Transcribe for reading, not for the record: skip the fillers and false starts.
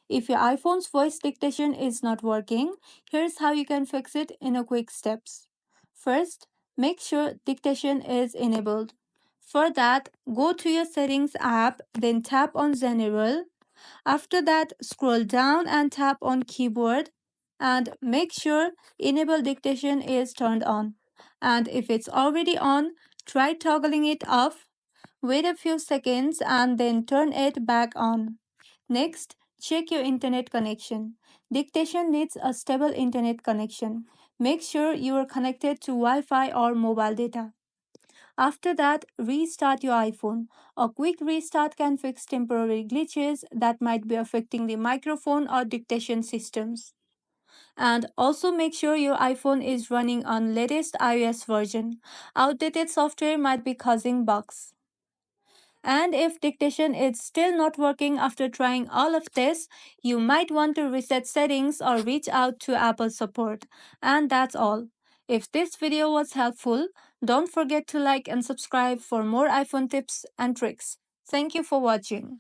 If your iPhone's voice dictation is not working, here's how you can fix it in a quick steps. First, make sure dictation is enabled. For that, go to your settings app, then tap on general. After that, scroll down and tap on keyboard and make sure enable dictation is turned on. And if it's already on, try toggling it off. Wait a few seconds and then turn it back on. Next, check your internet connection. Dictation needs a stable internet connection. Make sure you are connected to Wi Fi or mobile data. After that, restart your iPhone. A quick restart can fix temporary glitches that might be affecting the microphone or dictation systems. And also make sure your iPhone is running on latest iOS version. Outdated software might be causing bugs. And if dictation is still not working after trying all of this, you might want to reset settings or reach out to Apple support. And that's all. If this video was helpful, don't forget to like and subscribe for more iPhone tips and tricks. Thank you for watching.